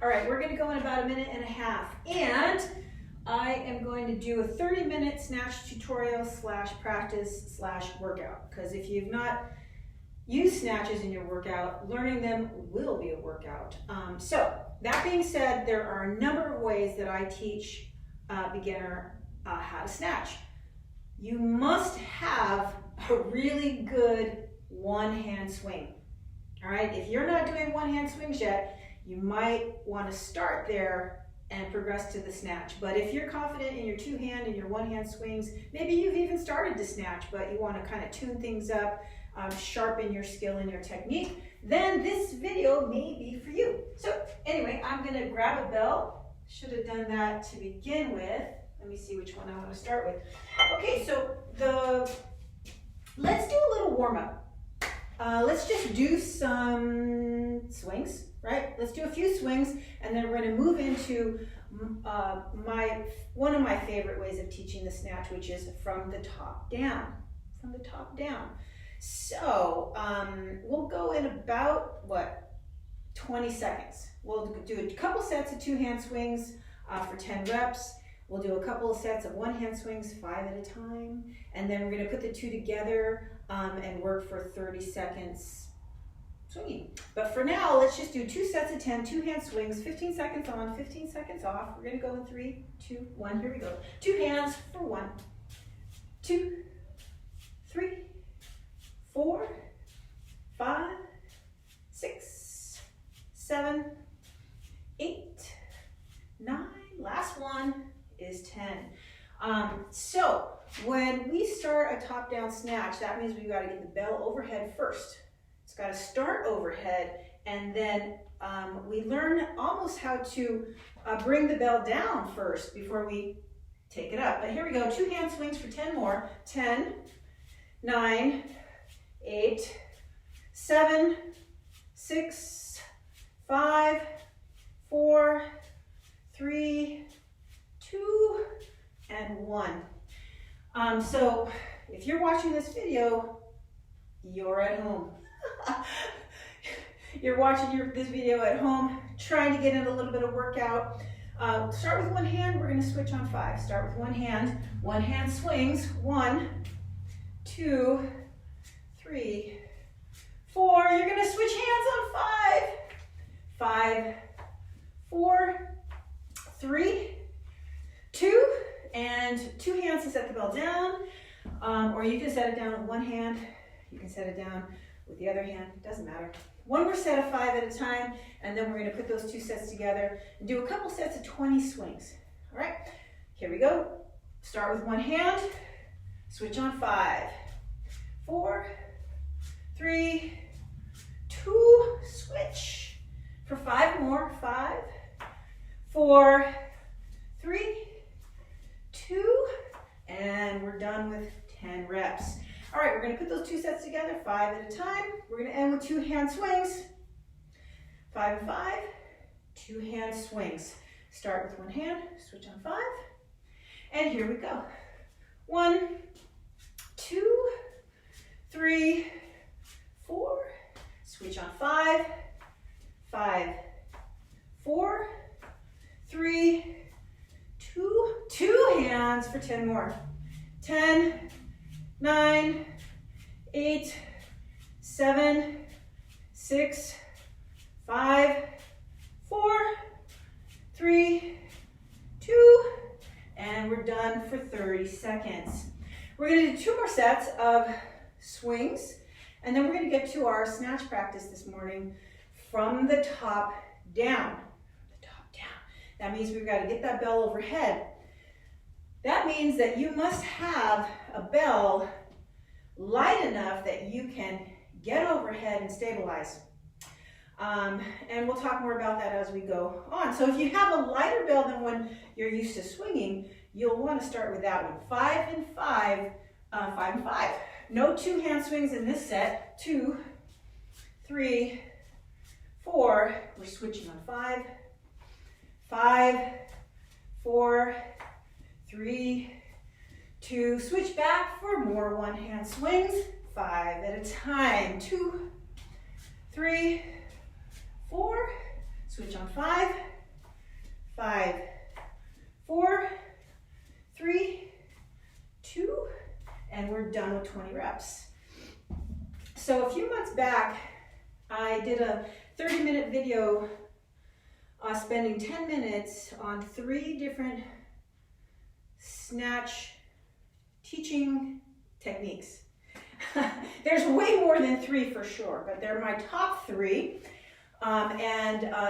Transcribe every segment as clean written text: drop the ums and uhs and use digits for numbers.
All right, we're gonna go in about 1.5 minutes, and I am going to do a 30-minute snatch tutorial / practice / workout, because if you've not used snatches in your workout, learning them will be a workout. So that being said, there are a number of ways that I teach beginner how to snatch. You must have a really good one-hand swing. All right, if you're not doing one-hand swings yet, you might want to start there and progress to the snatch. But if you're confident in your two-hand and your one-hand swings, maybe you've even started to snatch, but you want to kind of tune things up, sharpen your skill and your technique, then this video may be for you. So anyway, I'm going to grab a bell. Should have done that to begin with. Let me see which one I want to start with. Okay, so let's do a little warm-up. Let's just do some swings, right? Let's do a few swings, and then we're going to move into one of my favorite ways of teaching the snatch, which is from the top down. From the top down. So we'll go in about, 20 seconds. We'll do a couple sets of two-hand swings for 10 reps. We'll do a couple of sets of one-hand swings, 5 at a time, and then we're going to put the two together and work for 30 seconds swinging. But for now, let's just do 2 sets of 10 two-hand swings, 15 seconds on, 15 seconds off. We're going to go in 3, 2, 1. Here we go. 2 hands for 1, 2, 3, 4, 5, 6, 7, 8, 9. Last one is 10. So when we start a top-down snatch, that means we've got to get the bell overhead first. It's got to start overhead, and then we learn almost how to bring the bell down first before we take it up. But here we go, 2-hand swings for 10 more. 10, 9, 8, 7, 6, 5, 4, 3, 2, and 1. So if you're watching this video, you're at home. You're watching this video at home, trying to get in a little bit of workout. Start with one hand, we're going to switch on 5. Start with one hand swings. 1, 2, 3, 4. You're going to switch hands on 5. 5, 4, 3, 2, and 2 hands to set the bell down, or you can set it down with one hand, you can set it down with the other hand, it doesn't matter. One more set of 5 at a time, and then we're going to put those 2 sets together and do a couple sets of 20 swings. All right, here we go. Start with one hand, switch on 5, 4, 3, 2, switch for 5 more. 5, 4, 3, 2, and we're done with 10 reps. All right, we're going to put those 2 sets together, 5 at a time. We're going to end with 2-hand swings. 5 and 5, 2-hand swings. Start with one hand, switch on 5, and here we go. 1, 2, 3, 4, switch on 5, 5, 4, 3, 2, 2 hands for 10 more. 10, 9, 8, 7, 6, 5, 4, 3, 2, and we're done for 30 seconds. We're going to do 2 more sets of swings, and then we're going to get to our snatch practice this morning from the top down. That means we've got to get that bell overhead. That means that you must have a bell light enough that you can get overhead and stabilize. And we'll talk more about that as we go on. So if you have a lighter bell than when you're used to swinging, you'll want to start with that one. 5 and 5, 5 and 5. No 2-hand swings in this set. 2, 3, 4. We're switching on 5. 5, 4, 3, 2. Switch back for more 1-hand swings. 5 at a time. 2, 3, 4. Switch on 5. 5, 4, 3, 2, and we're done with 20 reps. So a few months back, I did a 30-minute video spending 10 minutes on 3 different snatch teaching techniques. There's way more than 3 for sure, but they're my top 3.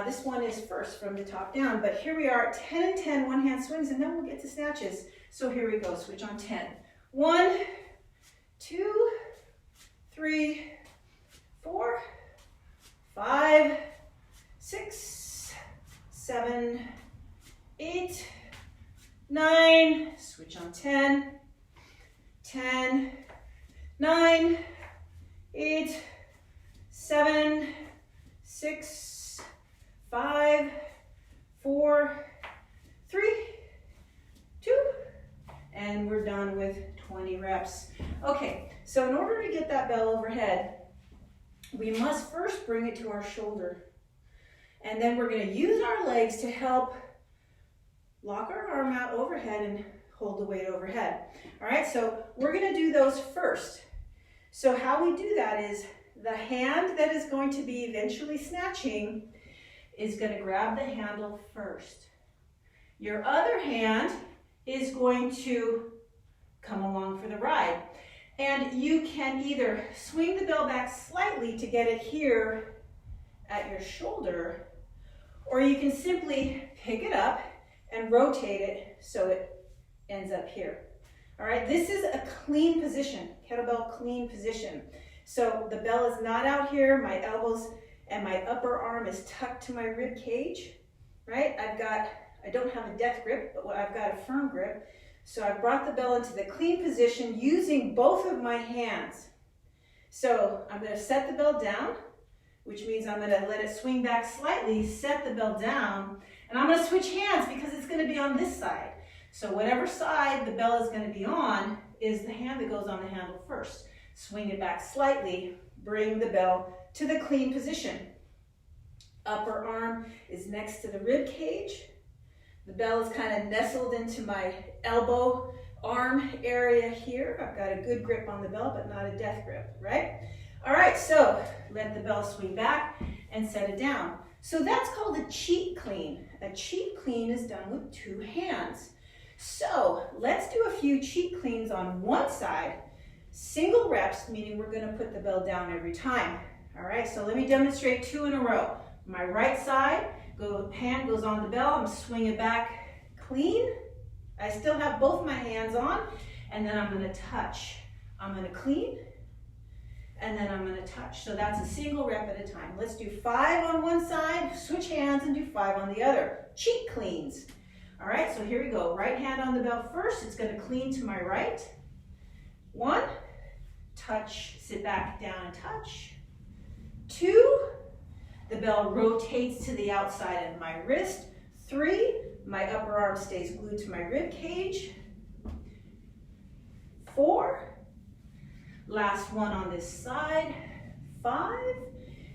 This one is first from the top down, but here we are at 10 and 10 one-hand swings, and then we'll get to snatches. So here we go, switch on 10. 1, 2, 3, 4, 5, 6, 7, 8, 9, switch on 10, 10, 9, 8, 7, 6, 5, 4, 3, 2, and we're done with 20 reps. Okay, so in order to get that bell overhead, we must first bring it to our shoulder. And then we're going to use our legs to help lock our arm out overhead and hold the weight overhead. All right, so we're going to do those first. So how we do that is the hand that is going to be eventually snatching is going to grab the handle first. Your other hand is going to come along for the ride. And you can either swing the bell back slightly to get it here at your shoulder, or you can simply pick it up and rotate it so it ends up here. All right, this is a clean position, kettlebell clean position. So the bell is not out here, my elbows and my upper arm is tucked to my rib cage, right? I don't have a death grip, but I've got a firm grip. So I've brought the bell into the clean position using both of my hands. So I'm going to set the bell down, which means I'm going to let it swing back slightly, set the bell down, and I'm going to switch hands because it's going to be on this side. So whatever side the bell is going to be on is the hand that goes on the handle first. Swing it back slightly, bring the bell to the clean position. Upper arm is next to the rib cage. The bell is kind of nestled into my elbow arm area here. I've got a good grip on the bell, but not a death grip, right? All right, so let the bell swing back and set it down. So that's called a cheat clean. A cheat clean is done with 2 hands. So let's do a few cheat cleans on one side. Single reps, meaning we're going to put the bell down every time. All right, so let me demonstrate 2 in a row. My right side, hand goes on the bell, I'm swinging back clean. I still have both my hands on, and then I'm going to touch. I'm going to clean, and then I'm going to touch. So that's a single rep at a time. Let's do 5 on one side, switch hands, and do 5 on the other. Cheat cleans. All right, so here we go. Right hand on the bell first. It's going to clean to my right. 1, touch, sit back down and touch. 2, the bell rotates to the outside of my wrist. 3, my upper arm stays glued to my rib cage. 4, last one on this side. 5,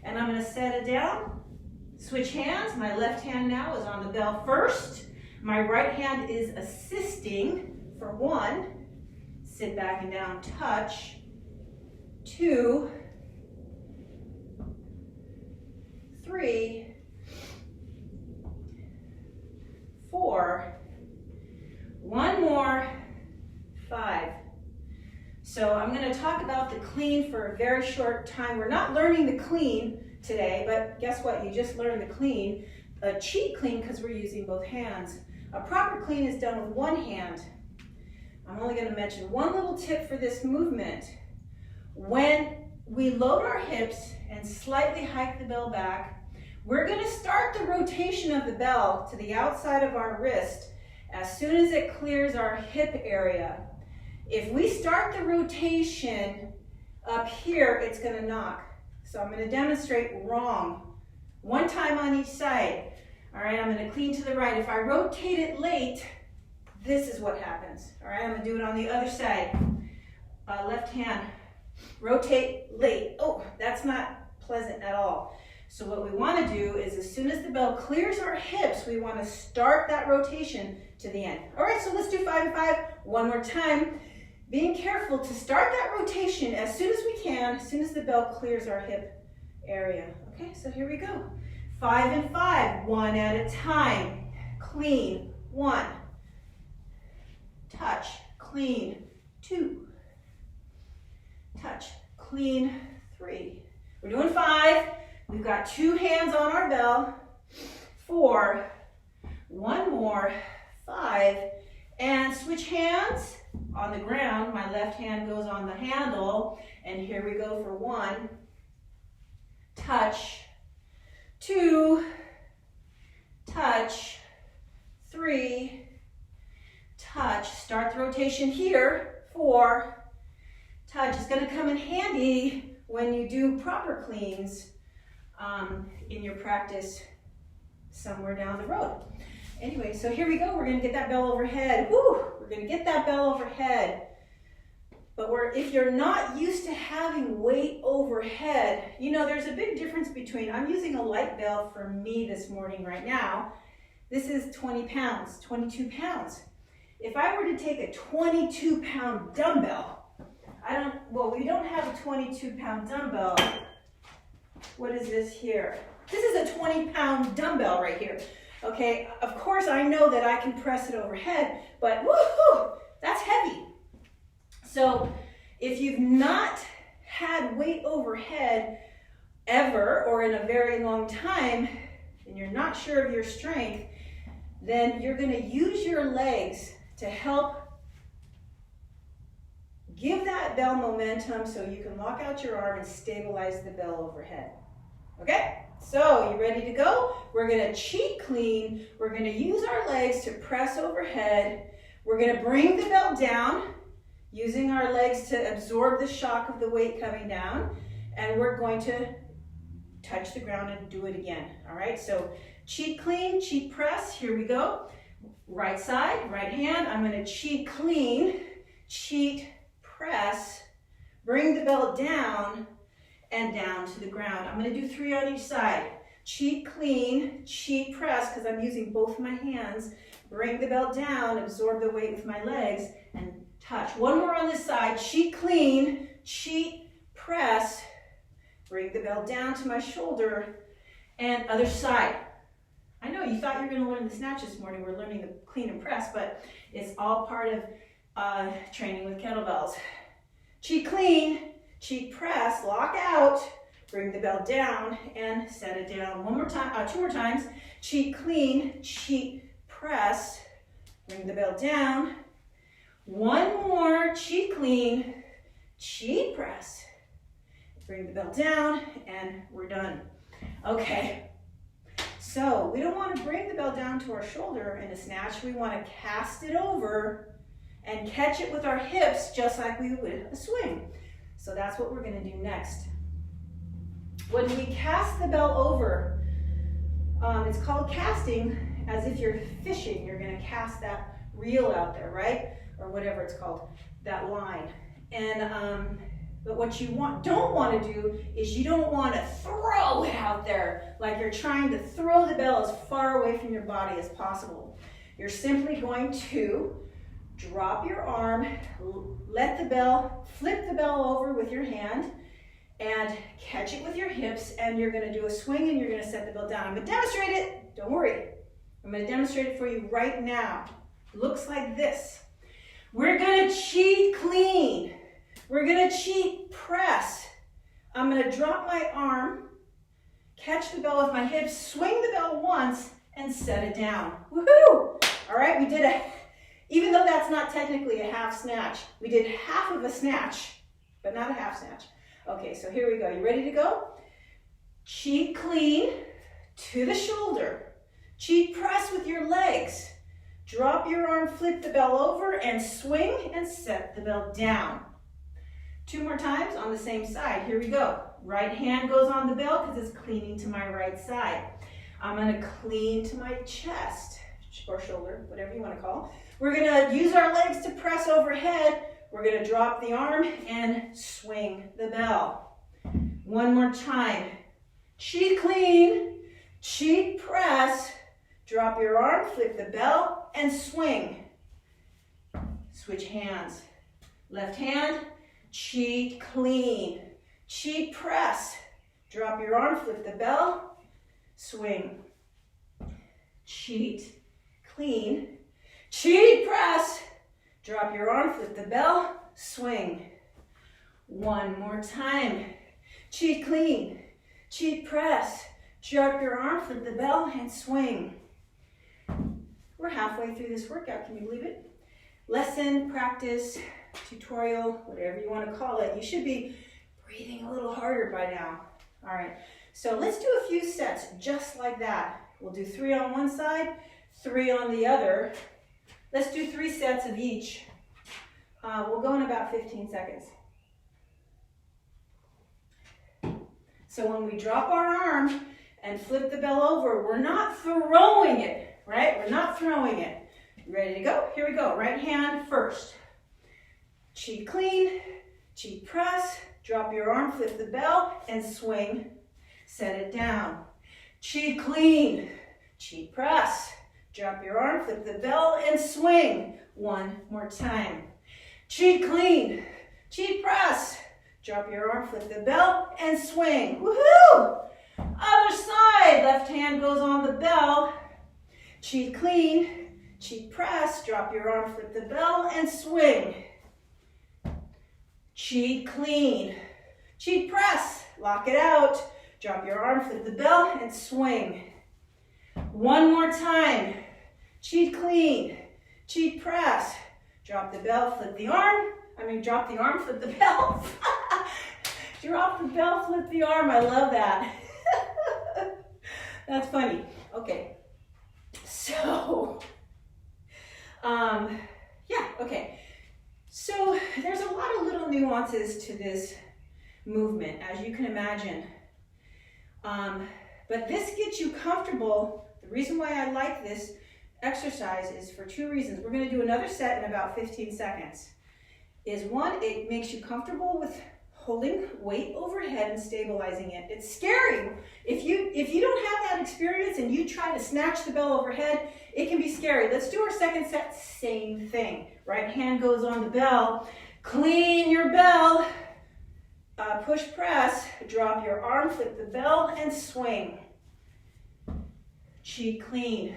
and I'm going to set it down. Switch hands. My left hand now is on the bell first. My right hand is assisting for 1. Sit back and down, touch. 2, 3, 4, 1 more, 5. So I'm going to talk about the clean for a very short time. We're not learning the clean today, but guess what? You just learned the clean. A cheat clean because we're using both hands. A proper clean is done with 1 hand. I'm only going to mention one little tip for this movement. When we load our hips and slightly hike the bell back, we're going to start the rotation of the bell to the outside of our wrist as soon as it clears our hip area. If we start the rotation up here, it's going to knock. So I'm going to demonstrate wrong. 1 time on each side. All right, I'm going to clean to the right. If I rotate it late, this is what happens. All right, I'm going to do it on the other side. Left hand, rotate late. Oh, that's not pleasant at all. So what we want to do is as soon as the bell clears our hips, we want to start that rotation to the end. All right, so let's do 5 and 5 one more time. Being careful to start that rotation as soon as we can, as soon as the bell clears our hip area. Okay, so here we go. 5 and 5, one at a time. Clean, 1. Touch, clean, 2. Touch, clean, 3. We're doing 5. We've got 2 hands on our bell. 4. 1 more. 5. And switch hands on the ground. My left hand goes on the handle. And here we go for 1. Touch. 2. Touch. 3. Touch. Start the rotation here. 4. Touch. It's going to come in handy when you do proper cleans in your practice somewhere down the road. Anyway, so here we go. We're going to get that bell overhead. Woo! We're going to get that bell overhead. But if you're not used to having weight overhead, you know, there's a big difference between, I'm using a light bell for me this morning right now. This is 20 pounds, 22 pounds. If I were to take a 22-pound dumbbell, we don't have a 22-pound dumbbell. What is this here? This is a 20-pound dumbbell right here. Okay, of course I know that I can press it overhead, but woohoo, that's heavy. So if you've not had weight overhead ever or in a very long time, and you're not sure of your strength, then you're going to use your legs to help give that bell momentum so you can lock out your arm and stabilize the bell overhead. Okay? So, you ready to go? We're going to cheat clean. We're going to use our legs to press overhead. We're going to bring the bell down using our legs to absorb the shock of the weight coming down. And we're going to touch the ground and do it again. All right? So, cheat clean, cheat press. Here we go. Right side, right hand. I'm going to cheat clean, cheat press, bring the bell down, and down to the ground. I'm going to do 3 on each side. Cheat clean, cheat press, because I'm using both my hands. Bring the bell down, absorb the weight with my legs, and touch. 1 more on this side. Cheat clean, cheat press, bring the bell down to my shoulder, and other side. I know you thought you were going to learn the snatch this morning. We're learning the clean and press, but it's all part of training with kettlebells. Cheat clean, cheat press, lock out, bring the bell down and set it down. 1 more time, 2 more times. Cheat clean, cheat press, bring the bell down. 1 more, cheat clean, cheat press, bring the bell down, and we're done. Okay, so we don't want to bring the bell down to our shoulder in a snatch. We want to cast it over and catch it with our hips just like we would a swing. So that's what we're going to do next. When we cast the bell over, it's called casting, as if you're fishing. You're going to cast that reel out there, right? Or whatever it's called, that line. And but what you don't want to do is you don't want to throw it out there like you're trying to throw the bell as far away from your body as possible. You're simply going to drop your arm, let the bell, flip the bell over with your hand, and catch it with your hips, and you're going to do a swing and you're going to set the bell down. I'm going to demonstrate it. Don't worry. I'm going to demonstrate it for you right now. Looks like this. We're going to cheat clean. We're going to cheat press. I'm going to drop my arm, catch the bell with my hips, swing the bell once, and set it down. Woohoo! All right, we did even though that's not technically a half snatch, we did half of a snatch, but not a half snatch. Okay, so here we go. You ready to go? Cheat clean to the shoulder. Cheat press with your legs. Drop your arm, flip the bell over, and swing and set the bell down. 2 more times on the same side. Here we go. Right hand goes on the bell because it's cleaning to my right side. I'm going to clean to my chest or shoulder, whatever you want to call. We're going to use our legs to press overhead. We're going to drop the arm and swing the bell. 1 more time. cheat clean, cheat press, drop your arm, flip the bell, and swing. Switch hands. Left hand, cheat clean, cheat press, drop your arm, flip the bell, swing. Cheat clean, cheat press, drop your arm, flip the bell, swing. One more time. Cheat clean, cheat press, drop your arm, flip the bell, and swing. We're halfway through this workout, can you believe it? Lesson, practice, tutorial, whatever you want to call it. You should be breathing a little harder by now. All right, so let's do a few sets just like that. We'll do 3 on one side, 3 on the other. Let's do 3 sets of each. We'll go in about 15 seconds. So when we drop our arm and flip the bell over, we're not throwing it, right? We're not throwing it. Ready to go? Here we go. Right hand first. Cheat clean, cheat press, drop your arm, flip the bell, and swing. Set it down. Cheat clean, cheat press, drop your arm, flip the bell, and swing. One more time. Cheat clean, cheat press, drop your arm, flip the bell, and swing. Woohoo! Other side, left hand goes on the bell. Cheat clean, cheat press, drop your arm, flip the bell, and swing. Cheat clean, cheat press, lock it out, drop your arm, flip the bell, and swing. One more time. Cheat clean, cheat press, drop the bell, flip the arm. Drop the arm, flip the bell. Drop the bell, flip the arm. I love that. That's funny. Okay. So, okay. So there's a lot of little nuances to this movement, as you can imagine. But this gets you comfortable. The reason why I like this exercise is for 2 reasons. We're going to do another set in about 15 seconds. Is 1, it makes you comfortable with holding weight overhead and stabilizing it. It's scary. If you don't have that experience and you try to snatch the bell overhead, it can be scary. Let's do our second set, same thing. Right hand goes on the bell. Clean your bell. Push press, drop your arm, flip the bell, and swing. Cheat clean.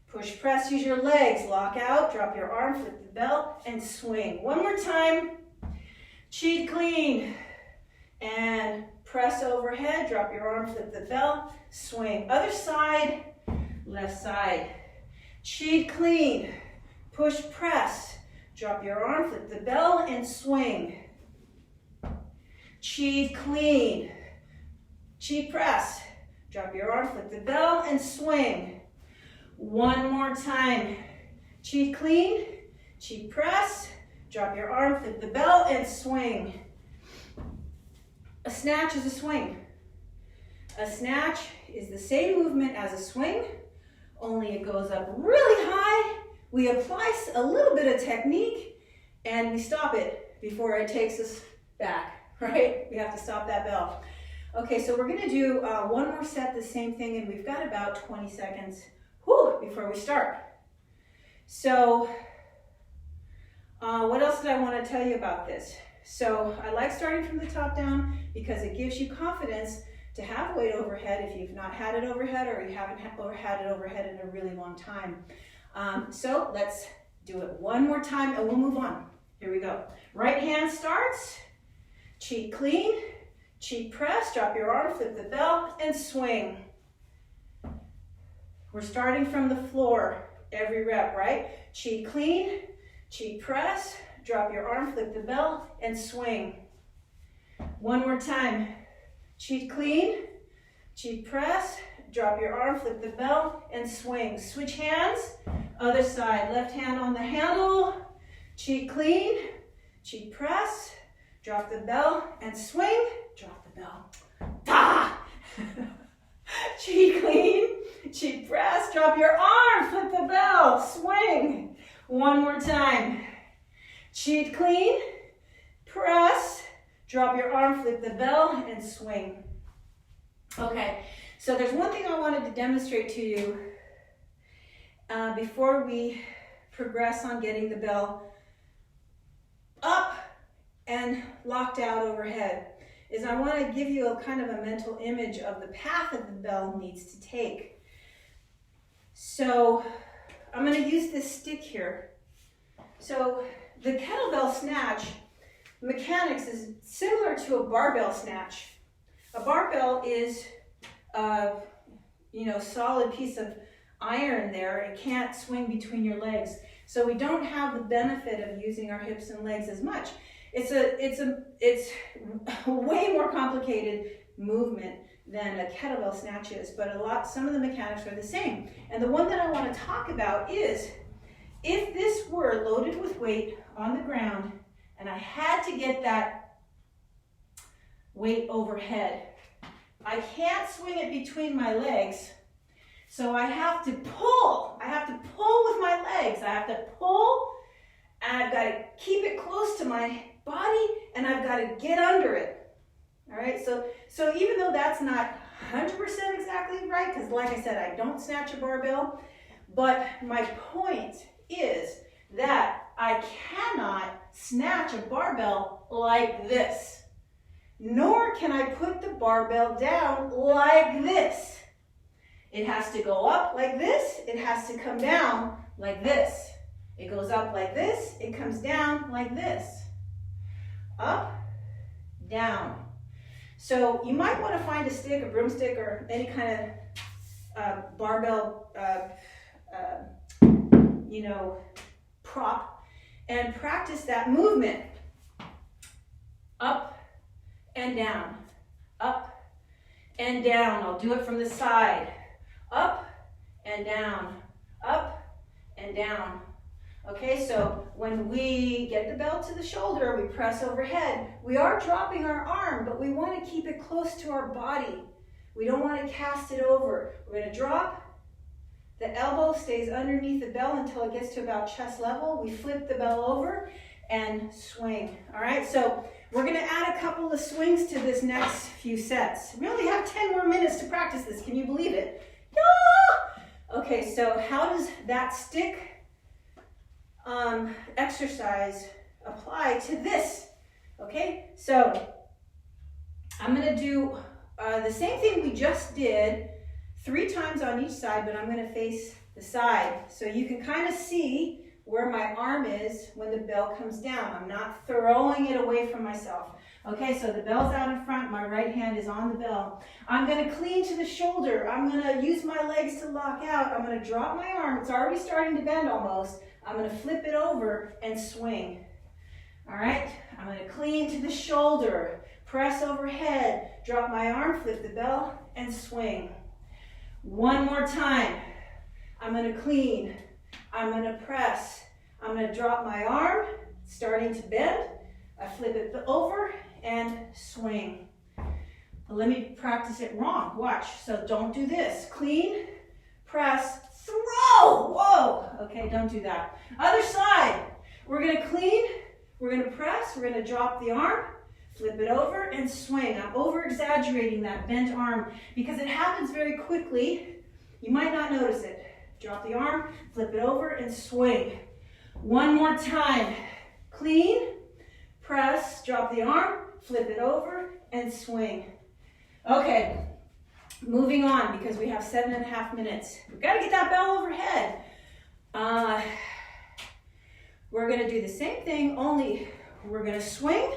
Push press, use your legs, lock out, drop your arm, flip the bell, and swing. One more time. Cheat clean. And press overhead, drop your arm, flip the bell, swing. Other side, left side. Cheat clean. Push press, drop your arm, flip the bell, and swing. Cheat clean, cheat press, drop your arm, flip the bell, and swing. One more time. Cheat clean, cheat press, drop your arm, flip the bell, and swing. A snatch is a swing. A snatch is the same movement as a swing, only it goes up really high. We apply a little bit of technique, and we stop it before it takes us back. Right? We have to stop that bell. Okay, so we're going to do 1 more set, the same thing, and we've got about 20 seconds before we start. So, what else did I want to tell you about this? So, I like starting from the top down because it gives you confidence to have weight overhead if you've not had it overhead or you haven't had it overhead in a really long time. So, let's do it 1 more time and we'll move on. Here we go. Right hand starts. Cheat clean, cheat press, drop your arm, flip the bell, and swing. We're starting from the floor every rep, right? Cheat clean, cheat press, drop your arm, flip the bell, and swing. 1 more time. Cheat clean, cheat press, drop your arm, flip the bell, and swing. Switch hands, other side. Left hand on the handle, cheat clean, cheat press, drop the bell and swing. Drop the bell. Ah! Cheat clean, cheat press, drop your arm, flip the bell, swing. 1 more time. Cheat clean, press, drop your arm, flip the bell, and swing. Okay, so there's one thing I wanted to demonstrate to you before we progress on getting the bell up and locked out overhead, is I want to give you a kind of a mental image of the path that the bell needs to take. So I'm going to use this stick here. So the kettlebell snatch mechanics is similar to a barbell snatch. A barbell is a solid piece of iron there. It can't swing between your legs. So we don't have the benefit of using our hips and legs as much. It's a way more complicated movement than a kettlebell snatch is, but some of the mechanics are the same. And the one that I want to talk about is, if this were loaded with weight on the ground and I had to get that weight overhead, I can't swing it between my legs, so I have to pull. I have to pull with my legs. I have to pull, and I've got to keep it close to my body, and I've got to get under it. All right, so even though that's not 100% exactly right, because like I said, I don't snatch a barbell, but my point is that I cannot snatch a barbell like this, nor can I put the barbell down like this. It has to go up like this, it has to come down like this. It goes up like this, it comes down like this. Up, down. So you might want to find a stick, a broomstick, or any kind of barbell, prop, and practice that movement. Up and down, up and down. I'll do it from the side. Up and down, up and down. Okay, so when we get the bell to the shoulder, we press overhead. We are dropping our arm, but we want to keep it close to our body. We don't want to cast it over. We're going to drop. The elbow stays underneath the bell until it gets to about chest level. We flip the bell over and swing. All right, so we're going to add a couple of swings to this next few sets. We only have 10 more minutes to practice this. Can you believe it? Yeah! Okay, so how does that stick exercise apply to this? Okay, so I'm going to do the same thing we just did 3 times on each side, but I'm going to face the side so you can kind of see where my arm is when the bell comes down. I'm not throwing it away from myself. Okay, so the bell's out in front, my right hand is on the bell. I'm going to clean to the shoulder. I'm going to use my legs to lock out. I'm going to drop my arm. It's already starting to bend almost. I'm going to flip it over and swing. All right, I'm going to clean to the shoulder, press overhead, drop my arm, flip the bell, and swing. One more time. I'm going to clean. I'm going to press. I'm going to drop my arm, starting to bend. I flip it over and swing. But let me practice it wrong. Watch. So don't do this. Clean, press, throw. Whoa. Okay, don't do that. Other side. We're going to clean. We're going to press. We're going to drop the arm, flip it over, and swing. I'm over-exaggerating that bent arm because it happens very quickly. You might not notice it. Drop the arm, flip it over, and swing. One more time. Clean, press, drop the arm, flip it over, and swing. Okay, moving on because we have 7.5 minutes. We've got to get that bell overhead. We're going to do the same thing, only we're going to swing.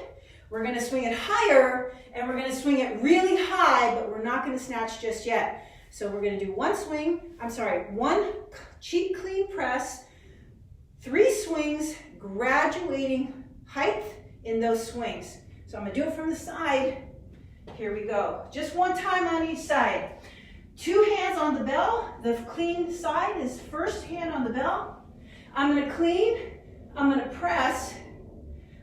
We're going to swing it higher, and we're going to swing it really high, but we're not going to snatch just yet. So we're going to do one cheek clean press, 3 swings, graduating height in those swings. So I'm going to do it from the side. Here we go. Just one time on each side. 2 hands on the bell. The clean side is first hand on the bell. I'm going to clean. I'm going to press.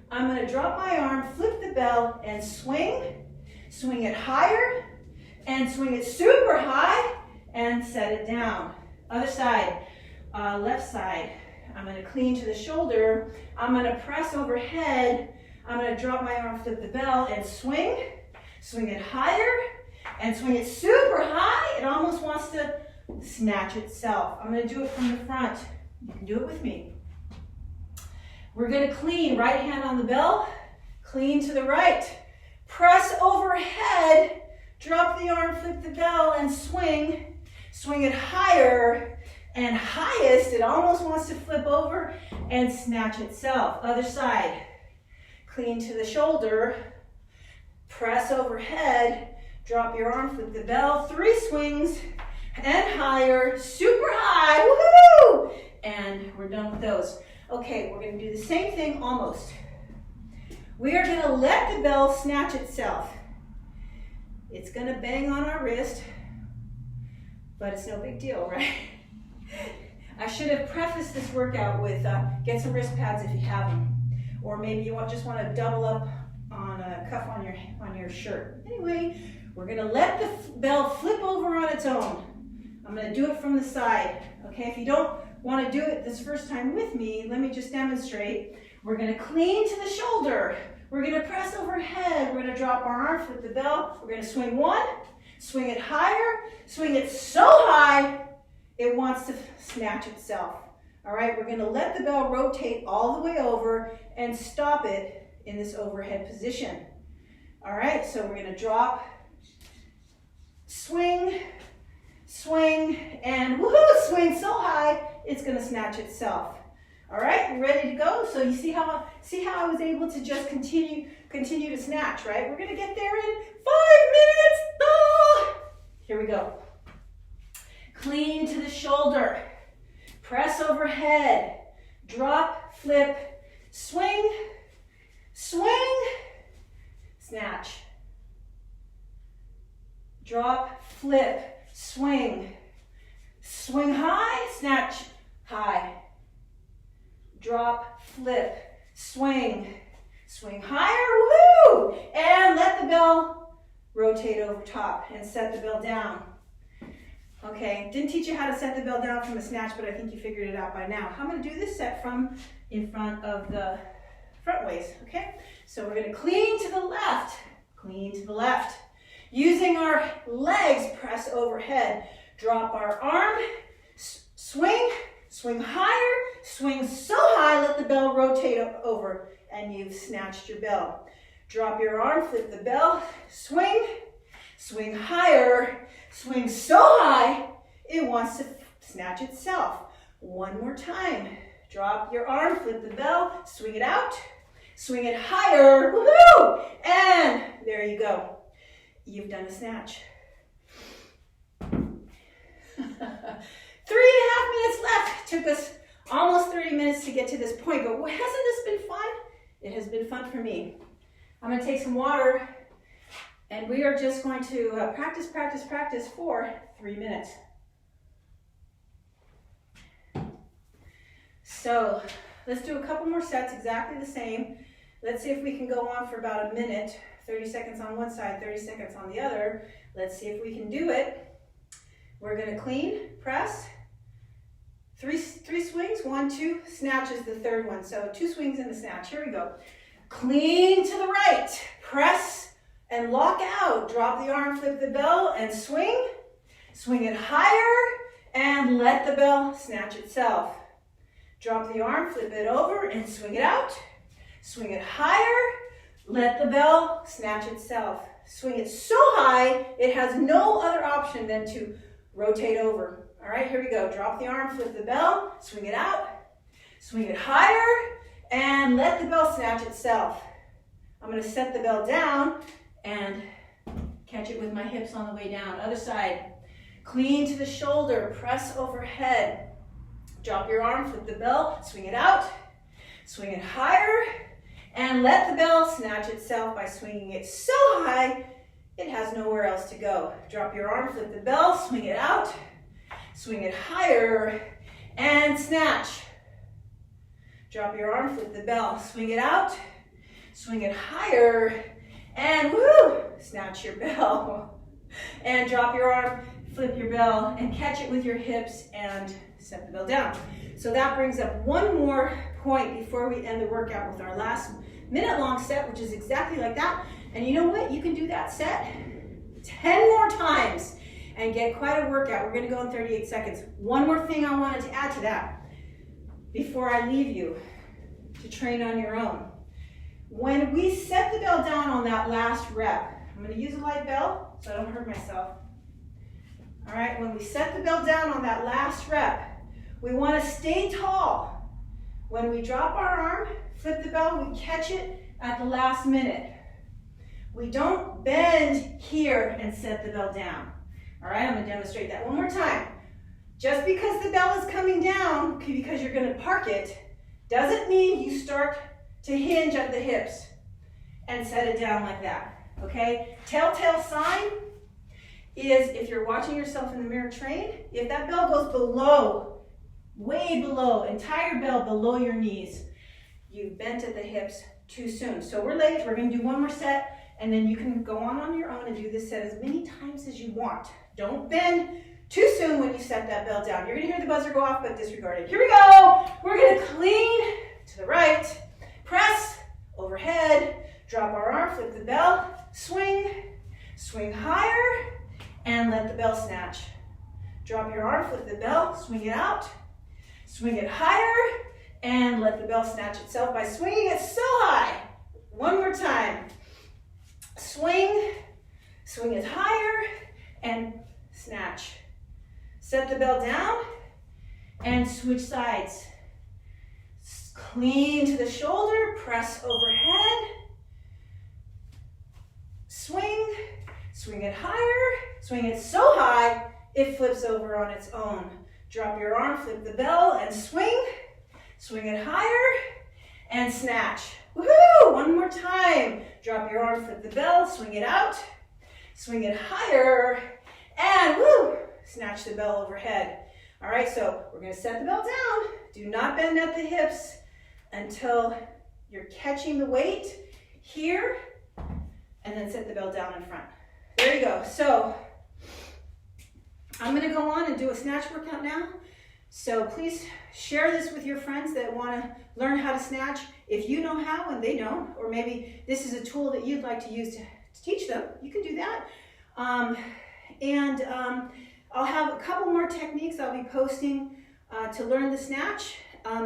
I'm going to drop my arm, flip the bell, and swing. Swing it higher, and swing it super high, and set it down. Other side, left side. I'm going to clean to the shoulder. I'm going to press overhead. I'm going to drop my arm, flip the bell, and swing. Swing it higher, and swing it super high. It almost wants to snatch itself. I'm going to do it from the front. You can do it with me. We're going to clean, right hand on the bell, clean to the right. Press overhead, drop the arm, flip the bell, and swing. Swing it higher and highest. It almost wants to flip over and snatch itself. Other side. Clean to the shoulder. Press overhead, drop your arm, flip the bell. 3 swings and higher, super high, woohoo! And we're done with those. Okay, we're going to do the same thing almost. We are going to let the bell snatch itself. It's going to bang on our wrist, but it's no big deal, right? I should have prefaced this workout with get some wrist pads if you have them. Or maybe you just want to double up on a cuff on your shirt. Anyway, we're going to let the bell flip over on its own. I'm going to do it from the side. Okay, if you don't want to do it this first time with me, let me just demonstrate. We're going to clean to the shoulder. We're going to press overhead. We're going to drop our arm, flip the bell. We're going to swing 1, swing it higher, swing it so high it wants to snatch itself. All right, we're going to let the bell rotate all the way over and stop it in this overhead position. All right, so we're going to drop, swing, swing, and woohoo, swing so high it's going to snatch itself. All right, ready to go? So you see how I was able to just continue to snatch, right? We're going to get there in 5 minutes. Ah! Here we go. Clean to the shoulder. Press overhead. Drop, flip, swing, swing, snatch. Drop, flip, swing. Swing high, snatch high. Drop, flip, swing, swing higher, woohoo! And let the bell rotate over top and set the bell down. Okay, didn't teach you how to set the bell down from the snatch, but I think you figured it out by now. I'm going to do this set from in front of the front waist, okay? So we're going to clean to the left, clean to the left. Using our legs, press overhead. Drop our arm, swing, swing higher, swing so high, let the bell rotate over, and you've snatched your bell. Drop your arm, flip the bell, swing, swing higher, swing so high, it wants to snatch itself. One more time. Drop your arm, flip the bell, swing it out, swing it higher, woohoo! And there you go. You've done a snatch. 3.5 minutes left. Took us almost 30 minutes to get to this point, but hasn't this been fun? It has been fun for me. I'm going to take some water, and we are just going to practice for 3 minutes. So let's do a couple more sets, exactly the same. Let's see if we can go on for about a minute, 30 seconds on one side, 30 seconds on the other. Let's see if we can do it. We're going to clean, press, three swings, 1, 2, snatch is the third one. So 2 swings and a snatch. Here we go. Clean to the right, press and lock out. Drop the arm, flip the bell, and swing. Swing it higher and let the bell snatch itself. Drop the arm, flip it over, and swing it out. Swing it higher, let the bell snatch itself. Swing it so high, it has no other option than to rotate over. All right, here we go. Drop the arm, flip the bell, swing it out, swing it higher, and let the bell snatch itself. I'm going to set the bell down and catch it with my hips on the way down. Other side. Clean to the shoulder, press overhead. Drop your arm, flip the bell, swing it out, swing it higher, and let the bell snatch itself by swinging it so high it has nowhere else to go. Drop your arm, flip the bell, swing it out, swing it higher, and snatch. Drop your arm, flip the bell, swing it out, swing it higher, and woo, snatch your bell. And drop your arm, flip your bell, and catch it with your hips and set the bell down. So that brings up one more point before we end the workout with our last minute-long set, which is exactly like that. And you know what? You can do that set 10 more times and get quite a workout. We're gonna go in 38 seconds. One more thing I wanted to add to that before I leave you to train on your own. When we set the bell down on that last rep, I'm gonna use a light bell so I don't hurt myself. All right, when we set the bell down on that last rep, we wanna stay tall. When we drop our arm, flip the bell, we catch it at the last minute. We don't bend here and set the bell down. All right, I'm gonna demonstrate that one more time. Just because the bell is coming down, because you're gonna park it, doesn't mean you start to hinge at the hips and set it down like that, okay? Telltale sign is if you're watching yourself in the mirror train, if that bell goes below, way below, entire bell below your knees, you've bent at the hips too soon. So we're late, we're gonna do one more set, and then you can go on your own and do this set as many times as you want. Don't bend too soon when you set that bell down. You're gonna hear the buzzer go off, but disregard it. Here we go. We're gonna clean to the right, press, overhead, drop our arm, flip the bell, swing, swing higher, and let the bell snatch. Drop your arm, flip the bell, swing it out, swing it higher, and let the bell snatch itself by swinging it so high. One more time. Swing, swing it higher, and snatch. Set the bell down, and switch sides. Clean to the shoulder, press overhead. Swing, swing it higher, swing it so high, it flips over on its own. Drop your arm, flip the bell, and swing. Swing it higher, and snatch. Woohoo! One more time. Drop your arm, flip the bell, swing it out. Swing it higher, and woo! Snatch the bell overhead. All right, so we're gonna set the bell down. Do not bend at the hips until you're catching the weight here, and then set the bell down in front. There you go. So I'm gonna go on and do a snatch workout now. So please share this with your friends that wanna learn how to snatch. If you know how and they don't, or maybe this is a tool that you'd like to use to teach them, you can do that. I'll have a couple more techniques I'll be posting to learn the snatch.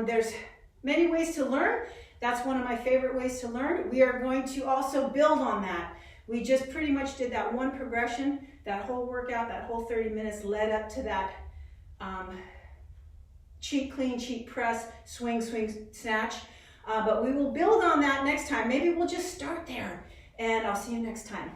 There's many ways to learn. That's one of my favorite ways to learn. We are going to also build on that. We just pretty much did that one progression, that whole workout, that whole 30 minutes led up to that cheat clean, cheat press, swing, swing, snatch. But we will build on that next time. Maybe we'll just start there, and I'll see you next time.